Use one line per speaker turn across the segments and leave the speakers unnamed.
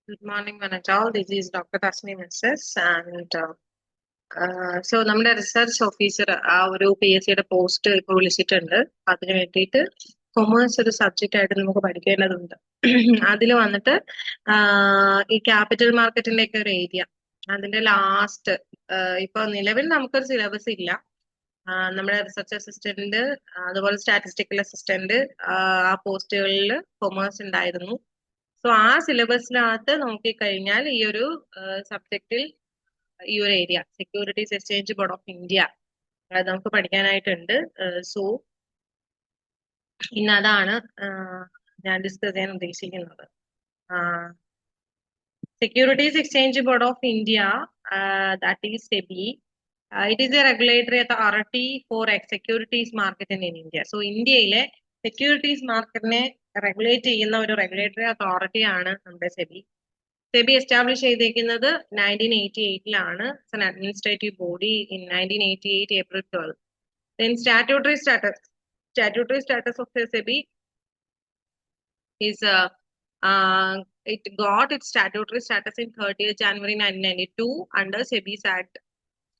Good morning, Manajal. This is Dr. Tasneem SS. So നമ്മുടെ research officer ആ ഒരു P S സിയുടെ post ഇപ്പോൾ വിളിച്ചിട്ടുണ്ട്. അതിന് വേണ്ടിയിട്ട് കൊമേഴ്സ് ഒരു സബ്ജക്റ്റ് ആയിട്ട് നമുക്ക് പഠിക്കേണ്ടതുണ്ട്. അതിൽ വന്നിട്ട് ഈ ക്യാപിറ്റൽ മാർക്കറ്റിന്റെ ഒക്കെ ഒരു ഏരിയ അതിന്റെ ലാസ്റ്റ് ഇപ്പൊ നിലവിൽ നമുക്കൊരു സിലബസ് ഇല്ല. നമ്മുടെ റിസർച്ച് അസിസ്റ്റന്റ് അതുപോലെ സ്റ്റാറ്റിസ്റ്റിക്കൽ അസിസ്റ്റന്റ് ആ പോസ്റ്റുകളിൽ കൊമേഴ്സ് ഉണ്ടായിരുന്നു. സോ ആ സിലബസിനകത്ത് നോക്കിക്കഴിഞ്ഞാൽ ഈ ഒരു സബ്ജക്റ്റിൽ ഈ ഒരു area securities exchange board of India അത് നമുക്ക് പഠിക്കാനായിട്ടുണ്ട്. സോ ഇന്ന് അതാണ് ഞാൻ ഡിസ്കസ് ചെയ്യാൻ ഉദ്ദേശിക്കുന്നത്. Securities exchange board of India, that is SEBI. It is a regulatory authority for securities market in India. So ഇന്ത്യയിലെ സെക്യൂരിറ്റീസ് മാർക്കറ്റിനെ റെഗുലേറ്റ് ചെയ്യുന്ന ഒരു റെഗുലേറ്ററി അതോറിറ്റി ആണ് നമ്മുടെ സെബി. സെബി എസ്റ്റാബ്ലിഷ് ചെയ്തിരിക്കുന്നത് 1988-ലാണ്. It's an administrative body in 1988 April 12. Then statutory status of the SEBI is it got its statutory status in 30th January 1992 under SEBI's Act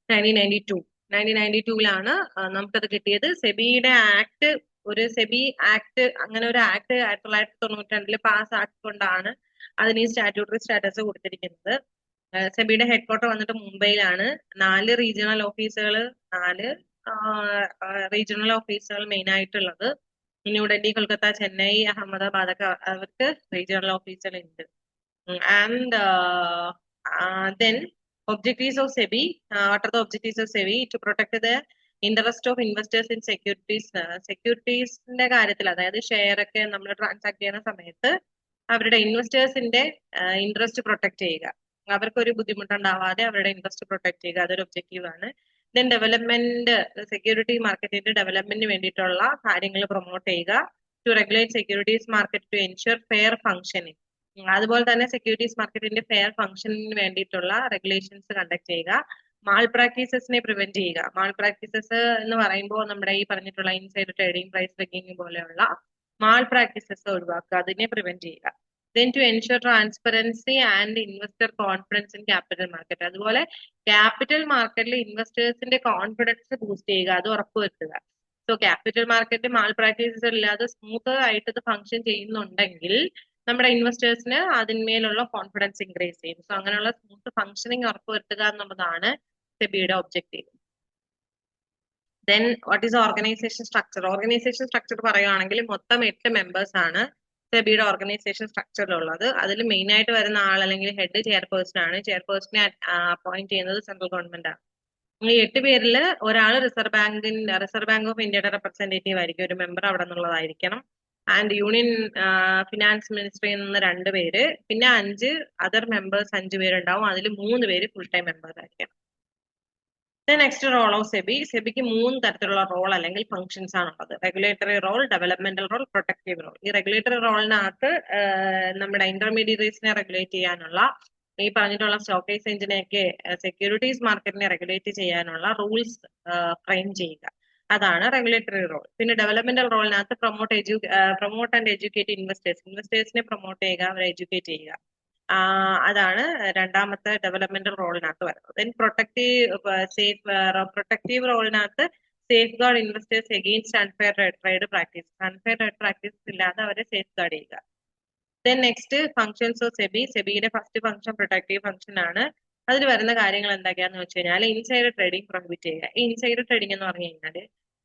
1992-ലാണ് നമുക്കത് കിട്ടിയത്. സെബിയുടെ ആക്ട്, ഒരു സെബി ആക്ട്, അങ്ങനെ ഒരു ആക്ട് 1992 പാസ് ആക്കിക്കൊണ്ടാണ് അതിന് ഈ സ്റ്റാറ്റ്യൂട്ടറി സ്റ്റാറ്റസ് കൊടുത്തിരിക്കുന്നത്. സെബിയുടെ ഹെഡ് ക്വാർട്ടർ വന്നിട്ട് മുംബൈയിലാണ്. 4 regional ഓഫീസുകൾ, 4 റീജിയണൽ ഓഫീസുകൾ മെയിൻ ആയിട്ടുള്ളത്. ന്യൂഡൽഹി, കൊൽക്കത്ത, ചെന്നൈ, അഹമ്മദാബാദ് ഒക്കെ അവർക്ക് റീജിയണൽ ഓഫീസുകൾ ഉണ്ട്. And then objectives of SEBI, what are the objectives of SEBI? To protect the interest of investors in securities. സെക്യൂരിറ്റീസിന്റെ കാര്യത്തിൽ, അതായത് ഷെയർ ഒക്കെ നമ്മൾ ട്രാൻസാക്ട് ചെയ്യുന്ന സമയത്ത് അവരുടെ ഇൻവെസ്റ്റേഴ്സിന്റെ ഇൻട്രസ്റ്റ് പ്രൊട്ടക്ട് ചെയ്യുക, അവർക്കൊരു ബുദ്ധിമുട്ടുണ്ടാവാതെ അവരുടെ ഇൻട്രസ്റ്റ് പ്രൊട്ടക്ട് ചെയ്യുക, അതൊരു ഒബ്ജക്റ്റീവ് ആണ്. ദെൻ ഡെവലപ്മെന്റ്, സെക്യൂരിറ്റി മാർക്കറ്റിന്റെ ഡെവലപ്മെന്റിന് വേണ്ടിയിട്ടുള്ള കാര്യങ്ങൾ പ്രൊമോട്ട് ചെയ്യുക. To regulate securities market to ensure fair functioning. അതുപോലെ തന്നെ സെക്യൂരിറ്റീസ് മാർക്കറ്റിന്റെ ഫെയർ ഫംഗ്ഷനിന് വേണ്ടിയിട്ടുള്ള റെഗുലേഷൻസ് കണ്ടക്ട് ചെയ്യുക. മാൾ പ്രാക്ടീസസിനെ പ്രിവെന്റ് ചെയ്യുക. മാൾ പ്രാക്ടീസസ് എന്ന് പറയുമ്പോൾ നമ്മുടെ ഈ പറഞ്ഞിട്ടുള്ള ഇൻസൈഡ് ട്രേഡിംഗ്, പ്രൈസ് ടെക്കിംഗ് പോലെയുള്ള മാൾ പ്രാക്ടീസസ് ഒഴിവാക്കുക, അതിനെ പ്രിവെന്റ് ചെയ്യുക. Then to ensure transparency and investor confidence in capital market. അതുപോലെ ക്യാപിറ്റൽ മാർക്കറ്റിൽ ഇൻവെസ്റ്റേഴ്സിന്റെ കോൺഫിഡൻസ് ബൂസ്റ്റ് ചെയ്യുക, അത് ഉറപ്പുവരുത്തുക. So capital market malpractices ഇല്ലാതെ സ്മൂത്ത് ആയിട്ട് ഇത് ഫംഗ്ഷൻ ചെയ്യുന്നുണ്ടെങ്കിൽ നമ്മുടെ ഇൻവെസ്റ്റേഴ്സിന് അതിന്മേലുള്ള കോൺഫിഡൻസ് ഇൻക്രീസ് ചെയ്യും. സോ അങ്ങനെയുള്ള സ്മൂത്ത് ഫംഗ്ഷനിങ് ഉറപ്പുവരുത്തുക എന്നുള്ളതാണ് സെബിയുടെ objective. Then what is organisation structure? Organisation structure പറയുകയാണെങ്കിൽ മൊത്തം 8 മെമ്പേഴ്സ് ആണ് സെബിയുടെ ഓർഗനൈസേഷൻ സ്ട്രക്ചറിലുള്ളത്. അതിൽ മെയിൻ ആയിട്ട് വരുന്ന ആൾ അല്ലെങ്കിൽ ഹെഡ് ചെയർപേഴ്സൺ ആണ്. ചെയർപേഴ്സണെ അപ്പോയിന്റ് ചെയ്യുന്നത് സെൻട്രൽ ഗവൺമെന്റ് ആണ്. ഈ 8 പേരിൽ ഒരാൾ റിസർവ് ബാങ്ക് ഓഫ് ഇന്ത്യയുടെ റെപ്രസെന്റേറ്റീവ് ആയിരിക്കും, ഒരു മെമ്പർ അവിടെ നിന്നുള്ളതായിരിക്കണം. ആൻഡ് യൂണിയൻ ഫിനാൻസ് മിനിസ്ട്രിയിൽ നിന്ന് 2 പേര്, പിന്നെ 5 അതർ മെമ്പേഴ്സ് 5 പേരുണ്ടാവും. അതിൽ 3 പേര് ഫുൾ ടൈം മെമ്പേഴ്സ് ആയിരിക്കണം. Next role of SEBI. സെബിക്ക് 3 തരത്തിലുള്ള റോൾ അല്ലെങ്കിൽ ഫംഗ്ഷൻസ് ആണുള്ളത്. Regulatory role, developmental role, protective role. ഈ റെഗുലേറ്ററി റോളിനകത്ത് നമ്മുടെ ഇന്റർമീഡിയറീസിനെ റെഗുലേറ്റ് ചെയ്യാനുള്ള, ഈ പറഞ്ഞിട്ടുള്ള സ്റ്റോക്ക് എക്സ്ചേഞ്ചിനെയൊക്കെ സെക്യൂരിറ്റീസ് മാർക്കറ്റിനെ റെഗുലേറ്റ് ചെയ്യാനുള്ള റൂൾസ് ഫ്രെയിം ചെയ്യുക, അതാണ് റെഗുലേറ്ററി റോൾ. പിന്നെ ഡെവലപ്മെന്റൽ റോളിനകത്ത് പ്രൊമോട്ട് ആൻഡ് എഡ്യൂക്കേറ്റ് ഇൻവെസ്റ്റേഴ്സിനെ പ്രൊമോട്ട് ചെയ്യുക, അവരെ എഡ്യൂക്കേറ്റ് ചെയ്യുക, അതാണ് രണ്ടാമത്തെ ഡെവലപ്മെന്റൽ റോളിനകത്ത് വരുന്നത്. ദെൻ പ്രൊട്ടക്റ്റീവ് റോളിനകത്ത് safeguard investors against unfair trade practice ഇല്ലാതെ അവരെ സേഫ് ഗാർഡ് ചെയ്യുക. Then next functions of SEBI. സെബിയുടെ ഫസ്റ്റ് ഫംഗ്ഷൻ പ്രൊട്ടക്റ്റീവ് ഫംഗ്ഷൻ ആണ്. അതിൽ വരുന്ന കാര്യങ്ങൾ എന്തൊക്കെയാന്ന് വെച്ച് കഴിഞ്ഞാൽ ഇൻസൈഡ് ട്രേഡിംഗ് പ്രൊഹിബിറ്റ് ചെയ്യുക. ഈ ഇൻസൈഡ് ട്രേഡിംഗ് എന്ന് പറഞ്ഞു കഴിഞ്ഞാൽ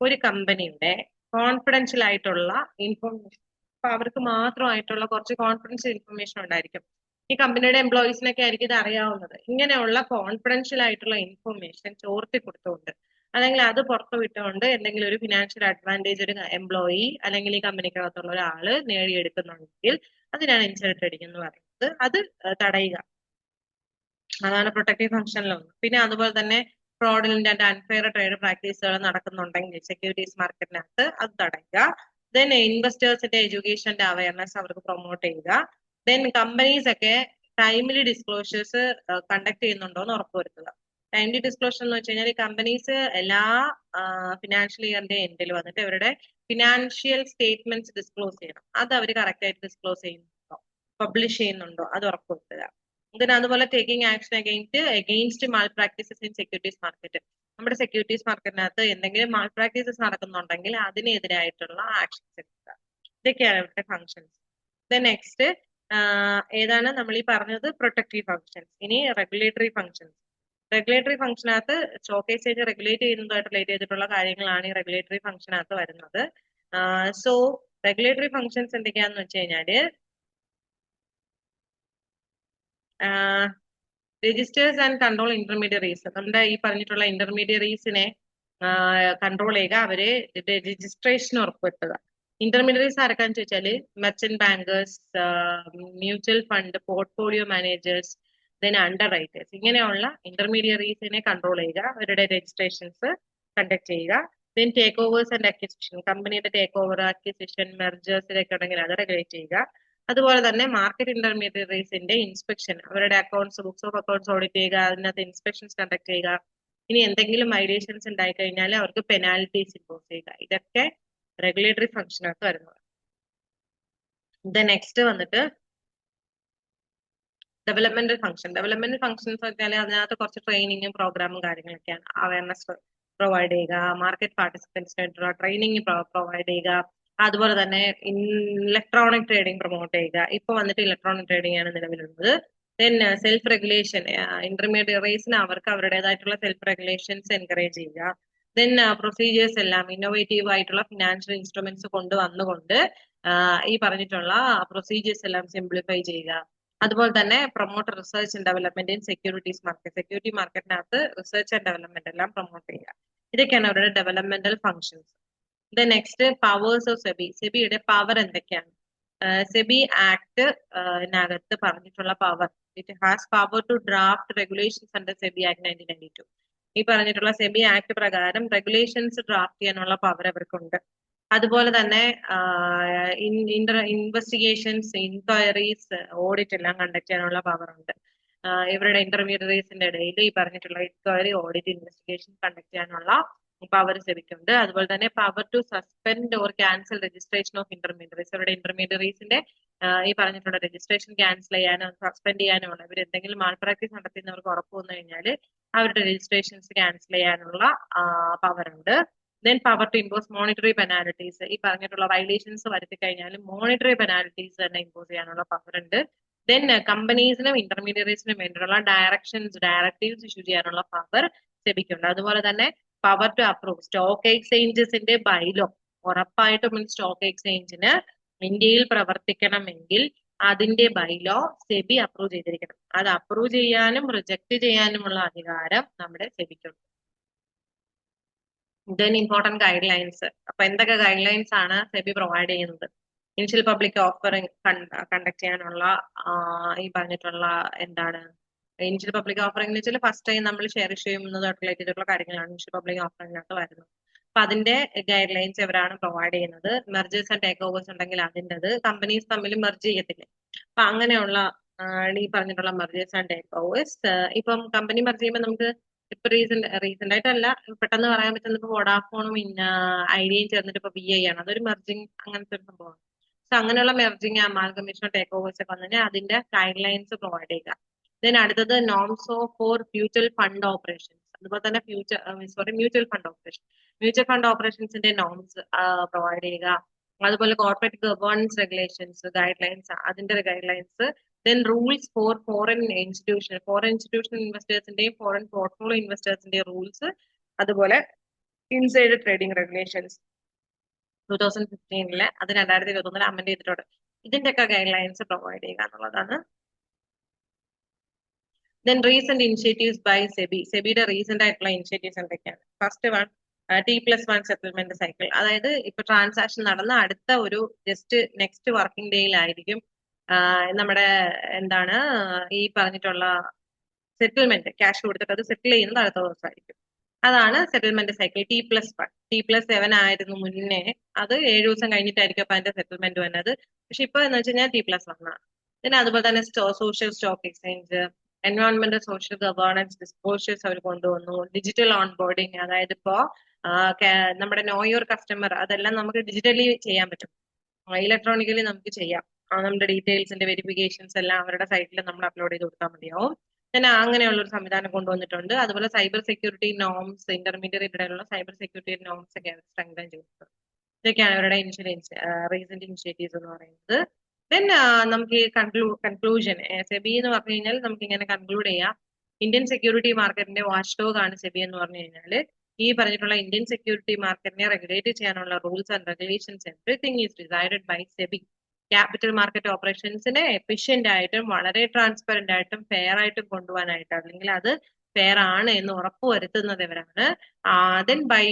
ഒരു കമ്പനിയുടെ കോൺഫിഡൻഷ്യൽ ആയിട്ടുള്ള ഇൻഫർമേഷൻ, അപ്പൊ അവർക്ക് മാത്രമായിട്ടുള്ള കുറച്ച് കോൺഫിഡൻഷ്യൽ ഇൻഫർമേഷൻ ഉണ്ടായിരിക്കും. ഈ കമ്പനിയുടെ എംപ്ലോയീസിനൊക്കെ ആയിരിക്കും ഇത് അറിയാവുന്നത്. ഇങ്ങനെയുള്ള കോൺഫിഡൻഷ്യൽ ആയിട്ടുള്ള ഇൻഫർമേഷൻ ചോർത്തി കൊടുത്തുകൊണ്ട്, അല്ലെങ്കിൽ അത് പുറത്തു വിട്ടുകൊണ്ട് എന്തെങ്കിലും ഒരു ഫിനാൻഷ്യൽ അഡ്വാൻറ്റേജ് ഒരു എംപ്ലോയി അല്ലെങ്കിൽ ഈ കമ്പനിക്കകത്തുള്ള ഒരാള് നേടിയെടുക്കുന്നുണ്ടെങ്കിൽ അതിനാണ് ഇൻസൈഡ് ട്രേഡിംഗ് എന്ന് പറയുന്നത്. അത് തടയുക, അതാണ് പ്രൊട്ടക്റ്റീവ് ഫംഗ്ഷനിലൊന്ന്. പിന്നെ അതുപോലെ തന്നെ ഫ്രോഡുലന്റ് ആൻഡ് അൺഫെയർ ട്രേഡ് പ്രാക്ടീസുകൾ നടക്കുന്നുണ്ടെങ്കിൽ സെക്യൂരിറ്റീസ് മാർക്കറ്റിനകത്ത് അത് തടയുക. ദെൻ ഇൻവെസ്റ്റേഴ്സിന്റെ എഡ്യൂക്കേഷന്റെ അവയർനെസ് അവർക്ക് പ്രൊമോട്ട് ചെയ്യുക. ദെൻ കമ്പനീസ് ഒക്കെ ടൈംലി ഡിസ്ക്ലോഷേഴ്സ് കണ്ടക്ട് ചെയ്യുന്നുണ്ടോ എന്ന് ഉറപ്പുവരുത്തുക. ടൈംലി ഡിസ്ക്ലോഷർ എന്ന് വെച്ച് കഴിഞ്ഞാൽ ഈ കമ്പനീസ് എല്ലാ ഫിനാൻഷ്യൽ ഇയറിന്റെ എൻഡിൽ വന്നിട്ട് ഇവരുടെ ഫിനാൻഷ്യൽ സ്റ്റേറ്റ്മെന്റ്സ് ഡിസ്ക്ലോസ് ചെയ്യണം. അത് അവർ കറക്റ്റ് ആയിട്ട് ഡിസ്ക്ലോസ് ചെയ്യുന്നുണ്ടോ, പബ്ലിഷ് ചെയ്യുന്നുണ്ടോ അത് ഉറപ്പുവരുത്തുക. then അതുപോലെ taking action against Mal practices in securities market. നമ്മുടെ സെക്യൂരിറ്റീസ് മാർക്കറ്റിനകത്ത് എന്തെങ്കിലും മാൽ പ്രാക്ടീസസ് നടക്കുന്നുണ്ടെങ്കിൽ അതിനെതിരായിട്ടുള്ള ആക്ഷൻസ് എടുക്കുക. ഇതൊക്കെയാണ് ഇവിടുത്തെ ഫങ്ഷൻസ്. ദെൻ നെക്സ്റ്റ് ഏതാണ് നമ്മൾ ഈ പറഞ്ഞത് പ്രൊട്ടക്റ്റീവ് ഫങ്ഷൻസ്. ഇനി റെഗുലേറ്ററി ഫങ്ഷൻസ്. റെഗുലേറ്ററി ഫംഗ്ഷനകത്ത് സ്റ്റോക്ക് എക്സ്ചേഞ്ച് റെഗുലേറ്റ് ചെയ്യുന്നതായിട്ട് റിലേറ്റ് ചെയ്തിട്ടുള്ള കാര്യങ്ങളാണ് ഈ റെഗുലേറ്ററി ഫംഗ്ഷനകത്ത് വരുന്നത്. സോ റെഗുലേറ്ററി ഫംഗ്ഷൻസ് എന്തൊക്കെയാന്ന് വെച്ച് കഴിഞ്ഞാല് രജിസ്റ്റേഴ്സ് ആൻഡ് കൺട്രോൾ ഇന്റർമീഡിയറീസ്. നമ്മുടെ ഈ പറഞ്ഞിട്ടുള്ള ഇന്റർമീഡിയറീസിനെ കൺട്രോൾ ചെയ്യുക, അവര് രജിസ്ട്രേഷൻ ഉറപ്പുവരുത്തുക. ഇന്റർമീഡിയറീസ് ആരൊക്കെയാന്ന് ചോദിച്ചാല് merchant bankers, mutual fund, portfolio managers, then under writers. ഇങ്ങനെയുള്ള ഇന്റർമീഡിയറീസിനെ കൺട്രോൾ ചെയ്യുക, അവരുടെ രജിസ്ട്രേഷൻസ് കണ്ടക്ട് ചെയ്യുക. Then take overs and acquisition, കമ്പനിയുടെ ടേക്ക് ഓവർ, അക്വിസിഷൻ, മെർജേഴ്സ് ഇതൊക്കെ ഉണ്ടെങ്കിൽ അത് റെഗുലേറ്റ് ചെയ്യുക. അതുപോലെ തന്നെ മാർക്കറ്റ് ഇന്റർമീഡിയറീസിന്റെ ഇൻസ്പെക്ഷൻ, അവരുടെ accounts, books of accounts audit ചെയ്യുക, അതിനകത്ത് ഇൻസ്പെക്ഷൻസ് കണ്ടക്ട് ചെയ്യുക. ഇനി എന്തെങ്കിലും വൈലേഷൻസ് ഉണ്ടായി കഴിഞ്ഞാൽ അവർക്ക് പെനാൽറ്റീസ് ഇമ്പോസ് ചെയ്യുക. ഇതൊക്കെ റെഗുലേറ്ററി ഫംഗ്ഷനകത്ത് വരുന്നത്. നെക്സ്റ്റ് വന്നിട്ട് ഡെവലപ്മെന്റൽ ഫംഗ്ഷൻ. ഡെവലപ്മെന്റൽ ഫംഗ്ഷൻസ് വെച്ചാൽ അതിനകത്ത് കുറച്ച് ട്രെയിനിങ്ങും പ്രോഗ്രാമും കാര്യങ്ങളൊക്കെയാണ്. അവയർനെസ് പ്രൊവൈഡ് ചെയ്യുക, മാർക്കറ്റ് പാർട്ടിസിപ്പൻസിനായിട്ടുള്ള ട്രെയിനിങ് പ്രൊവൈഡ് ചെയ്യുക, അതുപോലെ തന്നെ ഇലക്ട്രോണിക് ട്രേഡിംഗ് പ്രൊമോട്ട് ചെയ്യുക. ഇപ്പൊ വന്നിട്ട് ഇലക്ട്രോണിക് ട്രേഡിംഗ് ആണ് നിലവിലുള്ളത്. ദെൻ സെൽഫ് റെഗുലേഷൻ, ഇന്റർമീഡിയറീസിന് അവർക്ക് അവരുടേതായിട്ടുള്ള സെൽഫ് റെഗുലേഷൻസ് എൻകറേജ് ചെയ്യുക. ദെൻ പ്രൊസീജിയേഴ്സ് എല്ലാം ഇന്നോവേറ്റീവ് ആയിട്ടുള്ള ഫിനാൻഷ്യൽ ഇൻസ്ട്രുമെന്റ്സ് കൊണ്ടുവന്നുകൊണ്ട് ഈ പറഞ്ഞിട്ടുള്ള പ്രൊസീജിയേഴ്സ് എല്ലാം സിംപ്ലിഫൈ ചെയ്യുക. അതുപോലെ തന്നെ promote research and development in securities market. Security മാർക്കറ്റിനകത്ത് റിസർച്ച് ആൻഡ് ഡെവലപ്മെന്റ് എല്ലാം പ്രൊമോട്ട് ചെയ്യുക. ഇതൊക്കെയാണ് അവരുടെ developmental functions. Next powers of SEBI. സെബിയുടെ പവർ എന്തൊക്കെയാണ്? സെബി ആക്ട് നകത്ത് പറഞ്ഞിട്ടുള്ള power, it has power to draft regulations under SEBI act 1992. ഈ പറഞ്ഞിട്ടുള്ള സെബി ആക്ട് പ്രകാരം റെഗുലേഷൻസ് ഡ്രാഫ്റ്റ് ചെയ്യാനുള്ള പവർ അവർക്കുണ്ട്. അതുപോലെ തന്നെ ഇൻവെസ്റ്റിഗേഷൻസ്, ഇൻക്വയറീസ്, ഓഡിറ്റ് എല്ലാം കണ്ടക്ട് ചെയ്യാനുള്ള പവർ ഉണ്ട്. ഇവരുടെ ഇന്റർമീഡിയറീസിന്റെ ഇടയിൽ ഈ പറഞ്ഞിട്ടുള്ള ഇൻക്വയറി, ഓഡിറ്റ്, ഇൻവെസ്റ്റിഗേഷൻ കണ്ടക്ട് ചെയ്യാനുള്ള പവർ സെബിക്കുണ്ട്. അതുപോലെ തന്നെ power to suspend or cancel registration of intermediaries. അവരുടെ ഇന്റർമീഡിയറീസിന്റെ ഈ പറഞ്ഞിട്ടുള്ള രജിസ്ട്രേഷൻ ക്യാൻസൽ ചെയ്യാനോ സസ്പെൻഡ് ചെയ്യാനോ ഉള്ള, ഇവർ എന്തെങ്കിലും മാൾ പ്രാക്ടീസ് നടത്തുന്നവർക്ക് ഉറപ്പ് വന്നു കഴിഞ്ഞാൽ അവരുടെ രജിസ്ട്രേഷൻസ് ക്യാൻസൽ ചെയ്യാനുള്ള പവർ ഉണ്ട്. Then power to impose monetary penalties. ഈ പറഞ്ഞിട്ടുള്ള വയലേഷൻസ് വരുത്തി കഴിഞ്ഞാൽ മോണിറ്ററി പെനാൽറ്റീസ് തന്നെ ഇമ്പോസ് ചെയ്യാനുള്ള പവർ ഉണ്ട്. ദെൻ കമ്പനീസിനും ഇന്റർമീഡിയറീസിനും വേണ്ടിയുള്ള ഡയറക്റ്റീവ്സ് ഇഷ്യൂ ചെയ്യാനുള്ള പവർ സെബിക്കുണ്ട്. അതുപോലെ തന്നെ പവർ ടു അപ്രൂവ് സ്റ്റോക്ക് എക്സ്ചേഞ്ചസിന്റെ ബൈലോ. ഉറപ്പായിട്ടും സ്റ്റോക്ക് എക്സ്ചേഞ്ചിന് ഇന്ത്യയിൽ പ്രവർത്തിക്കണമെങ്കിൽ അതിന്റെ ബൈലോ സെബി അപ്രൂവ് ചെയ്തിരിക്കണം. അത് അപ്രൂവ് ചെയ്യാനും റിജക്ട് ചെയ്യാനുമുള്ള അധികാരം നമ്മുടെ സെബിക്കുണ്ട്. Then important guidelines. അപ്പൊ എന്തൊക്കെ ഗൈഡ് ലൈൻസ് ആണ് സെബി പ്രൊവൈഡ് ചെയ്യുന്നത്? ഇനിഷ്യൽ പബ്ലിക് ഓഫറിംഗ് കണ്ടക്ട് ചെയ്യാനുള്ള ഈ പറഞ്ഞിട്ടുള്ള എന്താണ് ഇനിഷ്യൽ പബ്ലിക് ഓഫറിംഗ് എന്ന് വെച്ചാൽ ഫസ്റ്റ് ടൈം നമ്മൾ ഷെയർ ഇഷ്യൂ ചെയ്യുന്നതായിട്ട് റിലേറ്റ് ചെയ്തിട്ടുള്ള കാര്യങ്ങളാണ് ഇനിഷ്യൽ പബ്ലിക് ഓഫറിംഗിനകത്ത് വരുന്നത്. അപ്പൊ അതിന്റെ ഗൈഡ് ലൈൻസ് ഇവരാണ് പ്രൊവൈഡ് ചെയ്യുന്നത്. മെർജേഴ്സ് ആൻഡ് ടേക്ക് ഓവേഴ്സ് ഉണ്ടെങ്കിൽ അതിൻ്റെത്, കമ്പനീസ് തമ്മിൽ മെർജ് ചെയ്യത്തില്ലേ, അപ്പൊ അങ്ങനെയുള്ള ഈ പറഞ്ഞിട്ടുള്ള മെർജേഴ്സ് ആൻഡ് ടേക്ക് ഓവേഴ്സ്. ഇപ്പം കമ്പനി മെർജ് ചെയ്യുമ്പോൾ നമുക്ക് ഇപ്പൊ റീസെന്റ് ആയിട്ടല്ല, പെട്ടെന്ന് പറയാൻ പറ്റുന്നത് ഇപ്പൊ വോഡാഫോണും ഐഡിയയും ചേർന്നിട്ട് ഇപ്പൊ VI ആണ്. അതൊരു മെർജിങ് അങ്ങനത്തെ ഒരു സംഭവമാണ്. സോ അങ്ങനെയുള്ള മെർജിങ്, അമാൽഗമേഷൻ, ടേക്ക് ഓവേഴ്സ് ഒക്കെ വന്നു അതിന്റെ ഗൈഡ് ലൈൻസ് പ്രൊവൈഡ് ചെയ്യുക. ദെൻ അടുത്തത് norms for mutual fund operations. അതുപോലെ തന്നെ mutual fund operation. Mutual fund ഓപ്പറേഷൻസിന്റെ നോംസ് പ്രൊവൈഡ് ചെയ്യുക. അതുപോലെ corporate governance regulations, guidelines, അതിന്റെ guidelines. Then rules for foreign institutional ഇൻവെസ്റ്റേഴ്സിന്റെയും ഫോറിൻ പോർട്ട്ഫോളിയോ ഇൻവെസ്റ്റേഴ്സിന്റെയും റൂൾസ്. അതുപോലെ ഇൻസൈഡ് ട്രേഡിംഗ് റെഗുലേഷൻസ് 2015 അത് 2021 അമെന്റ് ചെയ്തിട്ടുണ്ട്. ഇതിന്റെയൊക്കെ ഗൈഡ് ലൈൻസ് പ്രൊവൈഡ് ചെയ്യുക എന്നുള്ളതാണ്. Then recent initiatives by SEBI. സെബിയുടെ റീസെന്റ് ആയിട്ടുള്ള ഇനിഷ്യേറ്റീവ്സ് എന്തൊക്കെയാണ്? First one T+1 settlement cycle. അതായത് ഇപ്പൊ ട്രാൻസാക്ഷൻ നടന്ന അടുത്ത ഒരു നെക്സ്റ്റ് വർക്കിംഗ് ഡേയിലായിരിക്കും നമ്മുടെ എന്താണ് ഈ പറഞ്ഞിട്ടുള്ള സെറ്റിൽമെന്റ്, ക്യാഷ് കൊടുത്തിട്ട് അത് സെറ്റിൽ ചെയ്യുന്നത് അടുത്ത ദിവസമായിരിക്കും. അതാണ് സെറ്റിൽമെന്റ് സൈക്കിൾ. T+1. T+7 ആയിരുന്നു മുന്നേ, അത് 7 ദിവസം കഴിഞ്ഞിട്ടായിരിക്കും അപ്പൊ അതിന്റെ സെറ്റിൽമെന്റ് വന്നത്. പക്ഷെ ഇപ്പൊ എന്ന് വെച്ച് കഴിഞ്ഞാൽ T+1 ആണ്. പിന്നെ അതുപോലെ തന്നെ സോഷ്യൽ സ്റ്റോക്ക് എക്സ്ചേഞ്ച്, എൻവയോൺമെന്റൽ സോഷ്യൽ ഗവേണൻസ് ഡിസ്ക്ലോഷേഴ്സ് അവർ കൊണ്ടുവന്നു. ഡിജിറ്റൽ ഓൺബോർഡിങ്, അതായത് ഇപ്പോ നമ്മുടെ നോ യുവർ കസ്റ്റമർ അതെല്ലാം നമുക്ക് ഡിജിറ്റലി ചെയ്യാൻ പറ്റും, ഇലക്ട്രോണിക്കലി നമുക്ക് ചെയ്യാം. നമ്മുടെ ഡീറ്റെയിൽസിന്റെ വെരിഫിക്കേഷൻസ് എല്ലാം അവരുടെ സൈറ്റിൽ നമ്മൾ അപ്ലോഡ് ചെയ്ത് കൊടുത്താൽ മതിയാവും. പിന്നെ അങ്ങനെയുള്ള ഒരു സംവിധാനം കൊണ്ടുവന്നിട്ടുണ്ട്. അതുപോലെ സൈബർ സെക്യൂരിറ്റി നോംസ്, ഇന്റർമീഡിയറ്റ് ഇടയിലുള്ള സൈബർ സെക്യൂരിറ്റി നോംസ് ഒക്കെ സ്ട്രെങ്തൻ ചെയ്തിട്ടുണ്ട്. ഇതൊക്കെയാണ് അവരുടെ റീസെന്റ് ഇനിഷ്യേറ്റീവ്സ് എന്ന് പറയുന്നത്. ദെൻ നമുക്ക് കൺക്ലൂഷൻ സെബി എന്ന് പറഞ്ഞു കഴിഞ്ഞാൽ നമുക്ക് ഇങ്ങനെ കൺക്ലൂഡ് ചെയ്യാം. ഇന്ത്യൻ സെക്യൂരിറ്റി മാർക്കറ്റിന്റെ വാച്ച് ഡോഗ് ആണ് സെബി എന്ന് പറഞ്ഞു കഴിഞ്ഞാൽ ഈ പറഞ്ഞിട്ടുള്ള ഇന്ത്യൻ സെക്യൂരിറ്റി മാർക്കറ്റിനെ റെഗുലേറ്റ് ചെയ്യാനുള്ള rules and regulations everything is decided by SEBI. Capital market ഓപ്പറേഷൻസിനെ എഫിഷ്യന്റ് ആയിട്ടും വളരെ ട്രാൻസ്പെറന്റ് ആയിട്ടും ഫെയർ ആയിട്ടും കൊണ്ടുപോകാനായിട്ട്, അല്ലെങ്കിൽ അത് ഫെയർ ആണ് എന്ന് ഉറപ്പുവരുത്തുന്നത് ഇവരാണ്. Then by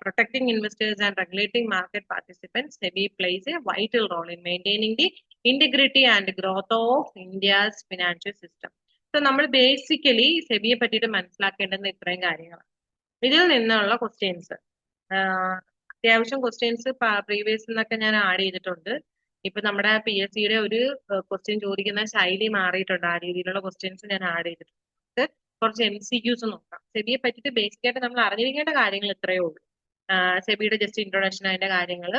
protecting investors and regulating market participants, SEBI plays a vital role in maintaining the integrity and growth of India's financial system. So നമ്മൾ ബേസിക്കലി സെബിയെ പറ്റിയിട്ട് മനസ്സിലാക്കേണ്ടുന്ന ഇത്രയും കാര്യങ്ങളാണ്. ഇതിൽ നിന്നുള്ള ക്വസ്റ്റ്യൻസ് അത്യാവശ്യം ക്വസ്റ്റ്യൻസ് പ്രീവിയസ് എന്നൊക്കെ ഞാൻ ആഡ് ചെയ്തിട്ടുണ്ട്. ഇപ്പൊ നമ്മുടെ PSCയുടെ ഒരു ക്വസ്റ്റ്യൻ ചോദിക്കുന്ന ശൈലി മാറിയിട്ടുണ്ട്. ആ രീതിയിലുള്ള ക്വസ്റ്റ്യൻസ് ഞാൻ ആഡ് ചെയ്തിട്ടുണ്ട്. കുറച്ച് MCQs നോക്കാം. സെബിയെ പറ്റിയിട്ട് ബേസിക് ആയിട്ട് നമ്മൾ അറിഞ്ഞിരിക്കേണ്ട കാര്യങ്ങൾ ഇത്രയേ ഉള്ളൂ. സെബിയുടെ ജസ്റ്റ് ഇൻട്രൊഡക്ഷൻ, അതിന്റെ കാര്യങ്ങൾ,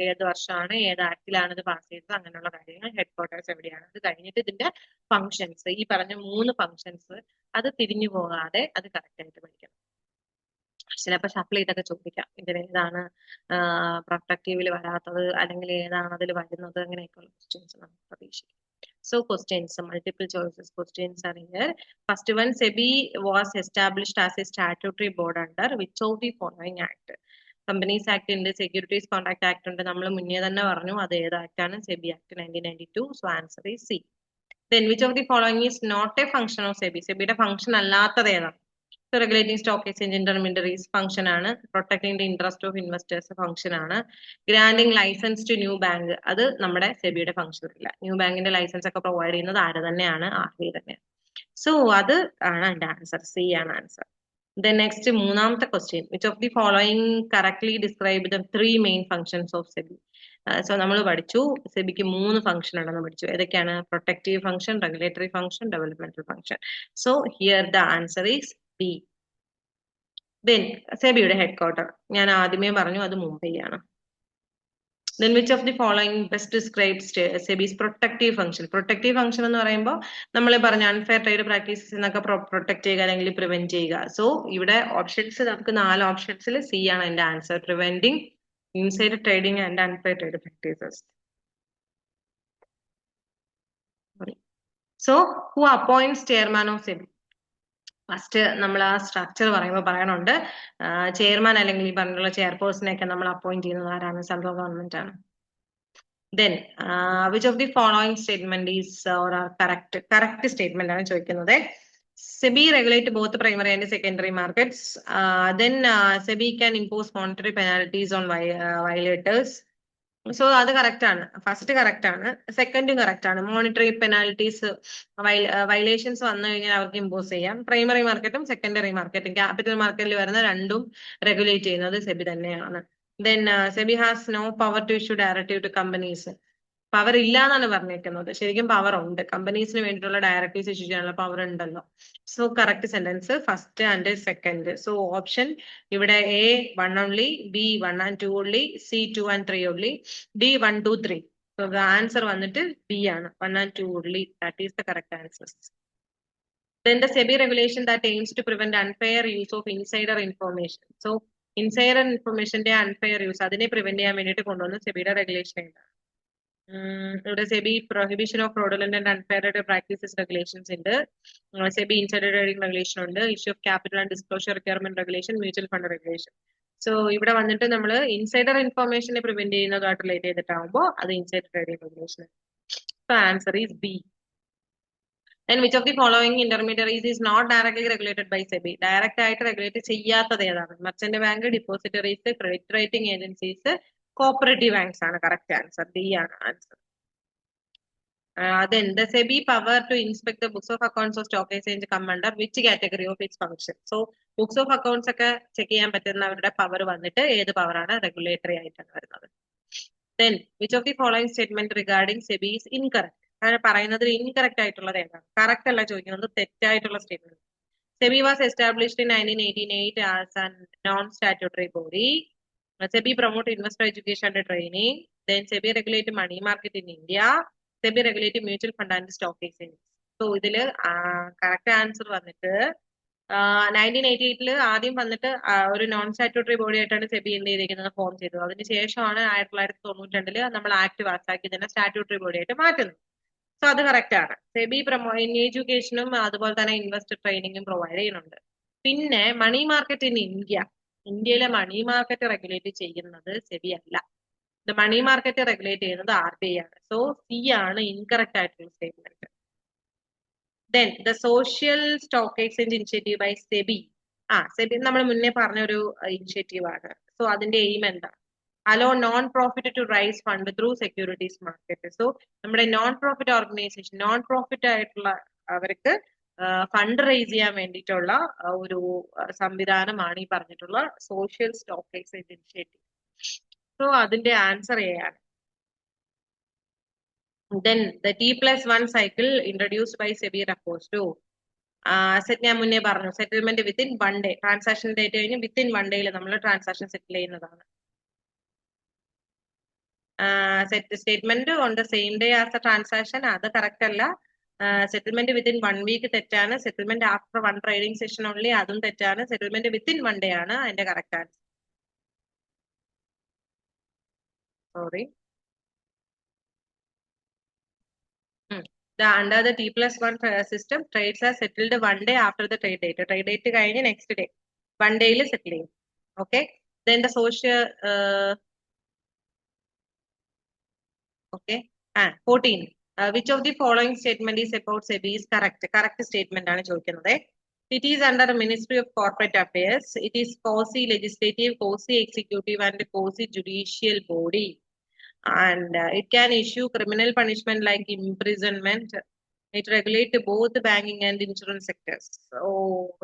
ഏത് വർഷമാണ്, ഏത് ആക്ടിലാണ് ഇത് പാസ് ചെയ്തത്, അങ്ങനെയുള്ള കാര്യങ്ങൾ, ഹെഡ് ക്വാർട്ടേഴ്സ് എവിടെയാണ്, അത് കഴിഞ്ഞിട്ട് ഇതിന്റെ ഫംഗ്ഷൻസ്, ഈ പറഞ്ഞ 3 ഫംഗ്ഷൻസ് അത് തിരിഞ്ഞു പോകാതെ അത് കറക്റ്റ് ആയിട്ട് പഠിക്കണം. ചിലപ്പോൾ ഷഫിൾ ചെയ്തൊക്കെ ചോദിക്കാം, ഇതിൽ ഏതാണ് പ്രൊട്ടക്റ്റീവിൽ വരാത്തത്, അല്ലെങ്കിൽ ഏതാണ് അതിൽ വരുന്നത്, അങ്ങനെയൊക്കെയുള്ള ക്വസ്റ്റ്യൻസ് നമുക്ക് പ്രതീക്ഷിക്കാം. So questions, multiple choices questions are here. First one, SEBI was established as a statutory board under which of the following act? Companies Act ഉണ്ട്, Securities Contract Act ഉണ്ട്, നമ്മൾ മുന്നേ തന്നെ പറഞ്ഞു അത് ഏത് ആക്ട് ആണ്? SEBI Act 1992. So answer is C. Then which of the following is not a function of SEBI? സെബിയുടെ ഫംഗ്ഷൻ അല്ലാത്തത് ഏതാണ്? So regulating stock exchange intermediaries function ആണ്, protecting the interest of investors function ആണ്, granting license to new bank അത് നമ്മുടെ സെബിയുടെ function ഇല്ല. New ബാങ്കിന്റെ licence ഒക്കെ പ്രൊവൈഡ് ചെയ്യുന്നത് ആര് തന്നെയാണ്? RBI തന്നെയാണ്. സോ അത് ആണ് അതിന്റെ ആൻസർ, C ആണ് ആൻസർ. Then next, മൂന്നാമത്തെ question, which of the following correctly describe the 3 main functions of SEBI? So നമ്മൾ പഠിച്ചു സെബിക്ക് 3 ഫംഗ്ഷൻ ഉണ്ടെന്ന് പഠിച്ചു. ഏതൊക്കെയാണ്? Protective function, regulatory function, developmental function. So here the answer is B. Then സെബിയുടെ headquarter ഞാൻ ആദ്യമേ പറഞ്ഞു അത് മുംബൈ ആണ്. Then which of the following best describes SEBI's protective function? Protective function എന്ന് പറയുമ്പോൾ നമ്മൾ പറഞ്ഞ അൺഫെയർ ട്രേഡ് പ്രാക്ടീസസ് എന്നൊക്കെ പ്രൊട്ടക്ട് ചെയ്യുക അല്ലെങ്കിൽ പ്രിവെന്റ് ചെയ്യുക. സോ ഇവിടെ ഓപ്ഷൻസ് നമുക്ക് 4 ഓപ്ഷൻസിൽ C ആണ് എന്റെ answer, preventing inside trading and unfair trade practices. So who appoints chairman of SEBI? First നമ്മൾ ആ സ്ട്രക്ചർ പറയുമ്പോൾ പറയണുണ്ട് ചെയർമാൻ അല്ലെങ്കിൽ ഈ പറഞ്ഞുള്ള ചെയർപേഴ്സണെ നമ്മൾ അപ്പോയിന്റ് ചെയ്യുന്നത് ആരാണ്? സെൻട്രൽ ഗവൺമെന്റ് ആണ്. Then which of the following statement is correct statement ആണ് ചോദിക്കുന്നത്. SEBI regulate both primary and secondary markets. Then SEBI can impose monetary penalties on violators. So അത് കറക്റ്റ് ആണ്. ഫസ്റ്റ് കറക്റ്റ് ആണ്, സെക്കൻഡും correct ആണ്. Monetary penalties violations വന്നു കഴിഞ്ഞാൽ അവർക്ക് ഇമ്പോസ് ചെയ്യാം. പ്രൈമറി മാർക്കറ്റും സെക്കൻഡറി മാർക്കറ്റും ക്യാപിറ്റൽ മാർക്കറ്റിൽ വരുന്ന രണ്ടും റെഗുലേറ്റ് ചെയ്യുന്നത് സെബി തന്നെയാണ്. Then SEBI has no power to issue directive to companies. Power ഇല്ല എന്നാണ് പറഞ്ഞേക്കുന്നത്, ശരിക്കും പവർ ഉണ്ട്. കമ്പനീസിന് വേണ്ടിയിട്ടുള്ള ഡയറക്റ്റീവ്സ് ഇഷ്യൂ ചെയ്യാനുള്ള പവർ ഉണ്ടല്ലോ. So correct sentence first and second. So option ഇവിടെ A 1 only, B 1 and 2 only, C 2 and 3 only, D 1 2 3. So the answer വന്നിട്ട് B ആണ്, 1 and 2 only. That is the correct answer. Then the SEBI regulation that aims to prevent unfair use of insider information. So insider informationന്റെ unfair use അതിനെ prevent ചെയ്യാൻ വേണ്ടിയിട്ട് കൊണ്ടുവന്ന സെബിയുടെ regulation ഏതാണ്? ഇവിടെ SEBI prohibition of fraudulent and unfair trade practices regulations ഉണ്ട്, SEBI insider trading regulation ഉണ്ട്, issue of capital and disclosure requirement regulation, mutual fund regulation. So ഇവിടെ വന്നിട്ട് നമ്മൾ ഇൻസൈഡർ ഇൻഫർമേഷനെ പ്രിവെന്റ് ചെയ്യുന്നതായിട്ട് റിലേറ്റ് ചെയ്തിട്ടാകുമ്പോൾ അത് insider trading regulation. So answer is B. And which of the following intermediaries is not directly regulated by SEBI? Direct ആയിട്ട് regulate ചെയ്യാത്തത് ഏതാണ്? Merchant bank, depositories, credit rating agencies, cooperative banks ആണ് correct answer. D ആണ് answer. Then the SEBI power to inspect the books of accounts of stock exchange come under which category of its function? So books of accounts ഒക്കെ check ചെയ്യാൻ പറ്റുന്ന അവരുടെ power വന്നിട്ട് ഏത് പവറാണ്? Regulatory ആയിട്ടാണ് വരുന്നത്. Then which of the following statement regarding SEBI is incorrect? അങ്ങനെ പറയുന്നതിൽ ഇൻകറക്റ്റ് ആയിട്ടുള്ളത് ഏതാണ്? കറക്റ്റ് അല്ല ചോദിക്കുന്നത്, തെറ്റായിട്ടുള്ള statement. SEBI was established in 1988 as a non-statutory body. SEBI promote investor education and training. Then SEBI regulate money market in India. SEBI regulate mutual fund and stock exchange. So ഇതില് correct answer വന്നിട്ട് 1988 ആദ്യം വന്നിട്ട് ഒരു non statutory body ആയിട്ടാണ് സെബി എന്ത് ചെയ്തിരിക്കുന്നത്, form ചെയ്തത്. അതിനുശേഷമാണ് 1992 നമ്മൾ ആക്ട് പാസ്സാക്കി തന്നെ സ്റ്റാറ്റ്യൂട്ടറി ബോഡി ആയിട്ട് മാറ്റുന്നത്. സോ അത് കറക്റ്റ് ആണ്. സെബി എഡ്യൂക്കേഷനും അതുപോലെ തന്നെ ഇൻവെസ്റ്റർ ട്രെയിനിങ്ങും പ്രൊവൈഡ് ചെയ്യുന്നുണ്ട്. പിന്നെ മണി മാർക്കറ്റ് ഇൻ ഇന്ത്യയിലെ മണി മാർക്കറ്റ് റെഗുലേറ്റ് ചെയ്യുന്നത് സെബി അല്ല. മണി മാർക്കറ്റ് റെഗുലേറ്റ് ചെയ്യുന്നത് RBI ആണ്. സോ സി ആണ് ഇൻകറക്റ്റ് ആയിട്ടുള്ള statement. Then the social stock exchange initiative by SEBI. SEBI നമ്മൾ മുന്നേ പറഞ്ഞൊരു ഇനിഷ്യേറ്റീവ് ആണ്. സോ അതിന്റെ എയിം എന്താ? Allow non profit to raise fund through securities market. So നമ്മുടെ non profit organization, non profit ആയിട്ടുള്ള അവർക്ക് ഫണ്ട് റൈസ് ചെയ്യാൻ വേണ്ടിയിട്ടുള്ള ഒരു സംവിധാനമാണ് ഈ പറഞ്ഞിട്ടുള്ള social stock exchange initiative. So അതിന്റെ ആൻസർ എ ആണ്. Then the T+1 cycle introduced by SEBI refers to ഞാൻ മുന്നേ പറഞ്ഞു settlement within 1 day. Transaction date കഴിഞ്ഞ് വിത്തിൻ 1 day നമ്മൾ ട്രാൻസാക്ഷൻ സെറ്റിൽ ചെയ്യുന്നതാണ്. Statement on the same day as the transaction, അത് correct അല്ല. സെറ്റിൽമെന്റ് വിത്തിൻ 1 week തെറ്റാണ്. Settlement after 1 trading session only, അതും തെറ്റാണ്. സെറ്റിൽമെന്റ് വിത്തിൻ 1 day ആണ് അതിന്റെ correct answer. Sorry. Under the T+1 system, trades are settled 1 day after the trade date. Trade date കഴിഞ്ഞ് next day 1 day settle ചെയ്യും. Okay. Then the social 14. Which of the following statement is about SEBI is correct? Correct statement ആണ് ചോദിക്കുന്നത്. It is under the Ministry of Corporate Affairs. It is quasi-legislative, quasi-executive and quasi-judicial body. And it can issue criminal punishment like imprisonment. It regulates both banking and insurance sectors. So,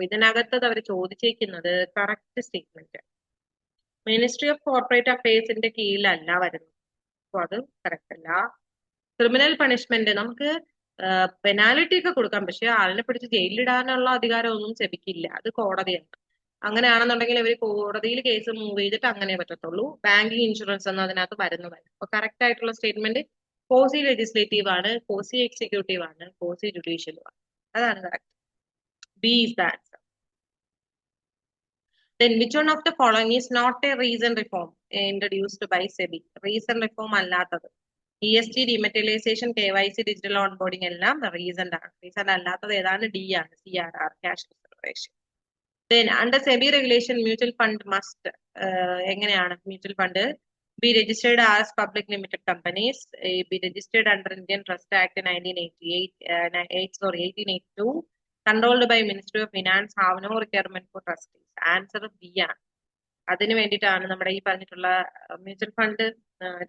ഇതിനകത്ത് അവർ ചോദിച്ചിരിക്കുന്നത് correct statement. Ministry of corporate അഫയേഴ്സിന്റെ കീഴിലല്ല വരുന്നത്. So അത് correct അല്ല. Criminal punishment നമുക്ക് penalty ഒക്കെ കൊടുക്കാം, പക്ഷെ ആളിനെ പിടിച്ച് ജയിലിലിടാനുള്ള അധികാരമൊന്നും സെബിക്കില്ല. അത് കോടതിയാണ്. അങ്ങനെയാണെന്നുണ്ടെങ്കിൽ ഇവർ കോടതിയിൽ കേസ് മൂവ് ചെയ്തിട്ട് അങ്ങനെ പറ്റത്തുള്ളൂ. ബാങ്കിങ് ഇൻഷുറൻസ് ഒന്നും അതിനകത്ത് വരുന്നതല്ല. അപ്പൊ കറക്റ്റ് ആയിട്ടുള്ള സ്റ്റേറ്റ്മെന്റ് കോസി ലെജിസ്ലേറ്റീവ് ആണ്, കോസി എക്സിക്യൂട്ടീവ് ആണ്, കോസി ജുഡീഷ്യലും ആണ്. അതാണ് correct. B is the answer. Then which one of the following is not a recent reform introduced by SEBI? Recent reform അല്ലാത്തത് ESG, dematerialization, KYC, digital onboarding എല്ലാം റീസെന്റ് ആണ്. Recent അല്ലാത്തത് ഏതാണ്? D ആണ്, CRR, cash reservation. Then under SEBI regulation, mutual fund must എങ്ങനെയാണ് mutual fund be registered as public limited companies, be registered under Indian Trust Act 1882, controlled by Ministry of Finance, have no requirement for trustees. Answer B ആണ്. അതിന് വേണ്ടിയിട്ടാണ് നമ്മുടെ ഈ പറഞ്ഞിട്ടുള്ള mutual fund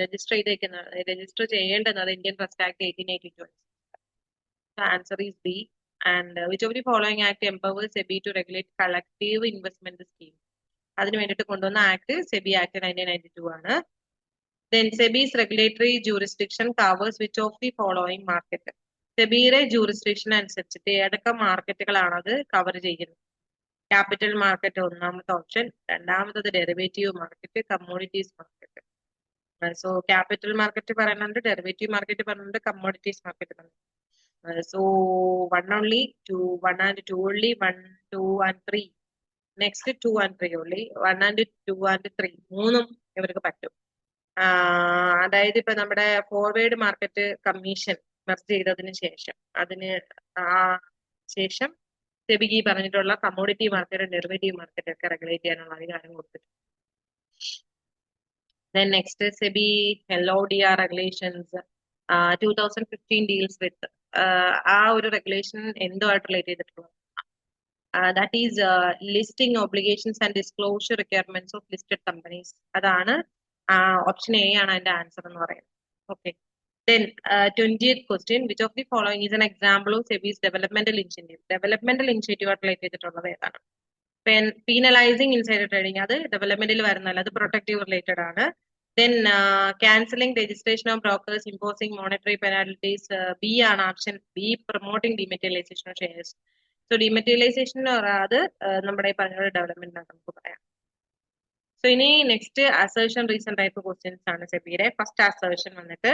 register ചെയ്യേണ്ടുന്നത് Indian trust act 1882. Answer is B. And which of the following act empowers SEBI to regulate collective investment scheme? അതിന് വേണ്ടിയിട്ട് കൊണ്ടുവന്ന ആക്ട് സെബി ആക്ട് 1992 ആണ്. Then SEBI's regulatory jurisdiction covers which of the following market? സെബിയുടെ jurisdiction അനുസരിച്ചിട്ട് ഏതൊക്കെ മാർക്കറ്റുകളാണ് അത് cover ചെയ്യുന്നത്? ക്യാപിറ്റൽ മാർക്കറ്റ് ഒന്നാമത്തെ ഓപ്ഷൻ, രണ്ടാമത്തത് derivative market, commodities market. So capital market പറയുന്നുണ്ട്, ഡെറിവേറ്റീവ് മാർക്കറ്റ് പറയുന്നുണ്ട്, കമ്മോഡിറ്റീസ് മാർക്കറ്റ് പറയുന്നുണ്ട്. So 1 only, 2, 1 and 2 only, 1, 2 and 3. Next 2 and 3 only, 1 and 2 and 3. മൂന്നും ഇവർക്ക് പറ്റും. അതായത് ഇപ്പൊ നമ്മുടെ ഫോർവേഡ് മാർക്കറ്റ് കമ്മീഷൻ മെർജ് ചെയ്തതിന് ശേഷം ശേഷം സെബിക്ക് പറഞ്ഞിട്ടുള്ള കമ്മോഡിറ്റി മാർക്കറ്റ്, ഡെറിവേറ്റീവ് മാർക്കറ്റ് ഒക്കെ റെഗുലേറ്റ് ചെയ്യാനുള്ള അധികാരം കൊടുത്തിട്ടുണ്ട്. Then next SEBI LODR regulations 2015 deals with ആ ഒരു റെഗുലേഷൻ എന്തുമായിട്ട് റിലേറ്റ് ചെയ്തിട്ടുള്ളത്? That is listing obligations and disclosure requirements of listed companies. അതാണ് ഓപ്ഷൻ എ ആണ് അതിന്റെ ആൻസർ എന്ന് പറയുന്നത്. Okay. Then 20th question, which of the following is an example of SEBI's developmental initiative? Developmental initiative ആയിട്ട് relate ചെയ്തിട്ടുള്ളത് ഏതാണ്? Penalizing insider trading, അത് ഡെവലപ്മെന്റിൽ വരുന്നതല്ല, അത് പ്രൊട്ടക്റ്റീവ് റിലേറ്റഡ് ആണ്. Then cancelling registration of brokers, imposing monetary penalties. B ആണ് option B, promoting dematerialization of shares. So dematerialization അത് നമ്മുടെ പറഞ്ഞ ഡെവലപ്മെന്റ് നമുക്ക് പറയാം. സോ ഇനി next assertion reason type questions ആണ് സെബിയുടെ. ഫസ്റ്റ് അസേർഷൻ വന്നിട്ട്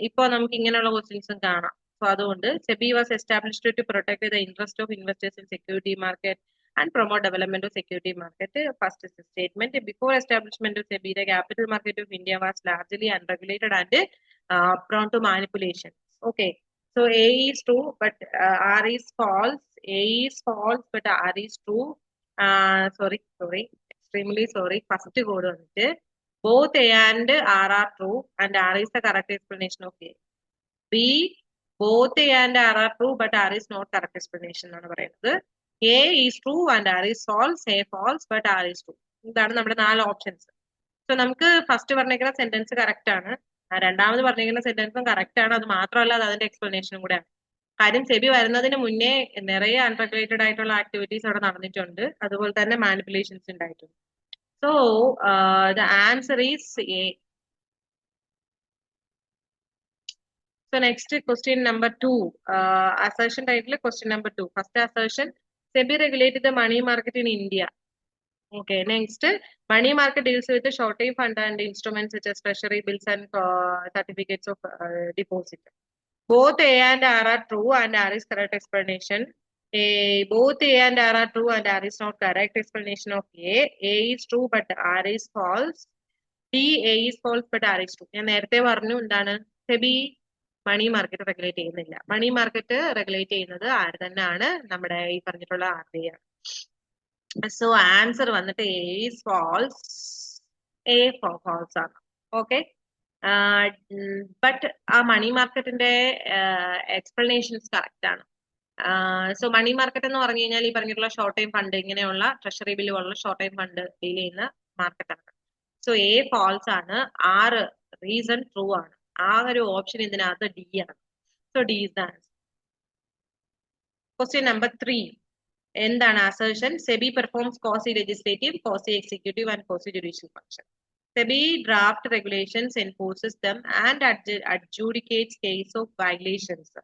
ഇപ്പൊ നമുക്ക് ഇങ്ങനെയുള്ള ക്വസ്റ്റ്യൻസും കാണാം. സോ അതുകൊണ്ട് SEBI was established to protect the interest of investors in security market and promote development of security market. First is the statement. Before establishment of SEBI, the capital market of India was largely unregulated and prone to manipulation. Okay. So A is true, but R is false. A is false, but R is true. Sorry. Extremely sorry. First code on it. Both A and R are true, and R is the correct explanation of A. B, both A and R are true, but R is not correct explanation. A is true and R is false. A false, but R is true. ഇതാണ് നമ്മുടെ 4 options. So നമുക്ക് first പറഞ്ഞിരിക്കുന്ന sentence correct ആണ്, രണ്ടാമത് പറഞ്ഞിരിക്കുന്ന സെന്റൻസും correct ആണ്. അത് മാത്രമല്ല അത് അതിന്റെ എക്സ്പ്ലനേഷനും കൂടെ ആണ്. കാര്യം സെബി വരുന്നതിന് മുന്നേ നിറയെ അൺറെഗുലേറ്റഡ് ആയിട്ടുള്ള ആക്ടിവിറ്റീസ് അവിടെ നടന്നിട്ടുണ്ട്, അതുപോലെ തന്നെ മാനിപ്പുലേഷൻസ് ഉണ്ടായിട്ടുണ്ട്. So the answer is A. So next question number 2, assertion title question number 2. First assertion, SEBI regulated the money market in India. Okay, next, money market deals with the short-term fund and instruments such as treasury bills and certificates of deposit. Both A and R are true and R is correct explanation. Both A and R are true and R is not correct explanation of A. A is true but R is false. D, A is false but R is true. ഞാൻ നേരത്തെ പറഞ്ഞു എന്താണ്, സെബി മണി market regulate ചെയ്യുന്നില്ല. മണി market regulate ചെയ്യുന്നത് ആര് തന്നെയാണ്, നമ്മുടെ ഈ പറഞ്ഞിട്ടുള്ള RBI ആണ്. സോ ആൻസർ വന്നിട്ട് A is false. A false ആണ്. ഓക്കെ, ബട്ട് ആ മണി മാർക്കറ്റിന്റെ എക്സ്പ്ലനേഷൻസ് കറക്റ്റ് ആണ്. സോ മണി മാർക്കറ്റ് എന്ന് പറഞ്ഞു കഴിഞ്ഞാൽ ഈ പറഞ്ഞിട്ടുള്ള ഷോർട്ട് ടൈം ഫണ്ട്, ഇങ്ങനെയുള്ള ട്രഷറി ബില്ല് പോലുള്ള ഷോർട്ട് ടൈം ഫണ്ട് ഡീൽ ചെയ്യുന്ന മാർക്കറ്റാണ്. സോ എ ഫാൾസ് ആണ്, ആറ് റീസൺ ട്രൂ ആണ്. ആ ഒരു ഓപ്ഷൻ ഇതിനകത്ത് ഡി ആണ്. So D is the answer. Question number 3, എന്താണ് assertion? SEBI performs quasi legislative, quasi executive and quasi judicial function. SEBI draft regulations, enforces them and adjudicates case of violations.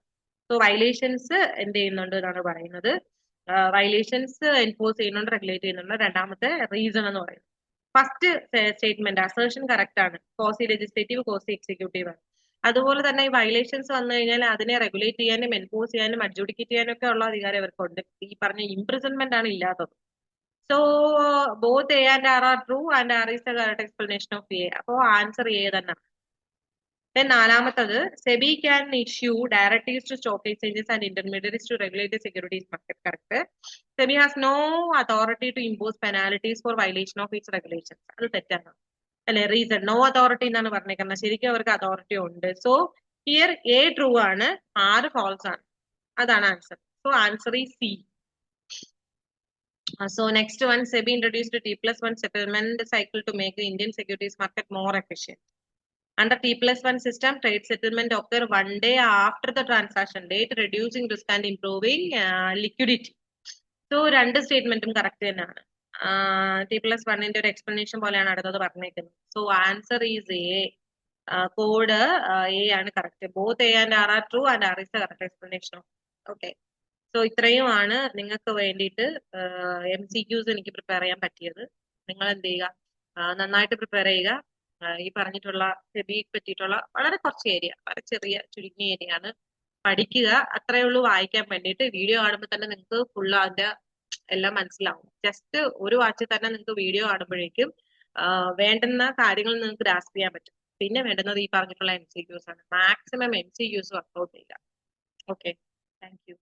So violations എന്ത് ചെയ്യുന്നുണ്ട് എന്നാണ് പറയുന്നത്. വയലേഷൻസ് എൻഫോഴ്സ് ചെയ്യുന്നുണ്ട്, regulate ചെയ്യുന്നുണ്ട്. രണ്ടാമത്തെ reason എന്ന് പറയുന്നത്. ഫസ്റ്റ് സ്റ്റേറ്റ്മെന്റ് അസേർഷൻ കറക്റ്റ് ആണ്, കോസി ലെജിസ്ലേറ്റീവ് കോസി എക്സിക്യൂട്ടീവ് ആണ്. അതുപോലെ തന്നെ ഈ വയലേഷൻസ് വന്നു കഴിഞ്ഞാൽ അതിനെ റെഗുലേറ്റ് ചെയ്യാനും എൻഫോഴ്സ് ചെയ്യാനും അഡ്ജുഡിക്കേറ്റ് ചെയ്യാനും ഒക്കെ ഉള്ള അധികാരം ഇവർക്കുണ്ട്. ഈ പറഞ്ഞ ഇംപ്രിസൺമെന്റ് ആണ് ഇല്ലാത്തത്. So both A and R are true and R is the correct explanation of A. അപ്പോ ആൻസർ എ തന്നെ. നാലാമത്തത്, SEBI can issue directives to stock exchanges and intermediaries to regulate the securities market. Correct. SEBI has no authority to impose penalties for violation of its regulations. അത് തെറ്റാണ് അല്ലെ? Reason no authority എന്നാണ് പറഞ്ഞേക്കുന്നത്. ശരിക്കും അവർക്ക് അതോറിറ്റി ഉണ്ട്. സോ ഹിയർ എ ട്രൂ ആണ്, ആറ് ഫാൾസ് ആണ്. അതാണ് answer. So answer is C. So next one, SEBI introduced a T+1 settlement cycle to make the Indian securities market more efficient. Under T+1 system, trade settlement occur one day after the transaction date, reducing risk and improving liquidity. So രണ്ട് സ്റ്റേറ്റ്മെന്റും correct തന്നെയാണ്. T+1ന്റെ ഒരു explanation പോലെയാണ് അടുത്തത് പറഞ്ഞേക്കുന്നത്. So answer is A. Code A ആണ് correct. Both A and R are true and R is the correct explanation. Okay, so ഇത്രയുമാണ് നിങ്ങൾക്ക് വേണ്ടിയിട്ട് MCQs എനിക്ക് പ്രിപ്പയർ ചെയ്യാൻ പറ്റിയത്. നിങ്ങൾ എന്ത് ചെയ്യുക, നന്നായിട്ട് പ്രിപ്പയർ ചെയ്യുക. ഈ പറഞ്ഞിട്ടുള്ള സെബിയെ പറ്റിയിട്ടുള്ള വളരെ കുറച്ച് ഏരിയ, വളരെ ചെറിയ ചുരുങ്ങിയ ഏരിയ ആണ് പഠിക്കുക. അത്രയേ ഉള്ളൂ വായിക്കാൻ വേണ്ടിയിട്ട്. വീഡിയോ കാണുമ്പോൾ തന്നെ നിങ്ങൾക്ക് ഫുൾ അതിന്റെ എല്ലാം മനസ്സിലാവും. ജസ്റ്റ് ഒരു വാച്ചിൽ തന്നെ നിങ്ങൾക്ക് വീഡിയോ കാണുമ്പോഴേക്കും വേണ്ടുന്ന കാര്യങ്ങൾ നിങ്ങൾക്ക് ഗ്രാസ്പ് ചെയ്യാൻ പറ്റും. പിന്നെ വേണ്ടുന്നത് ഈ പറഞ്ഞിട്ടുള്ള MCQs ആണ്. മാക്സിമം MCQs വർക്ക്ഔട്ട് ചെയ്യുക. Okay, thank you.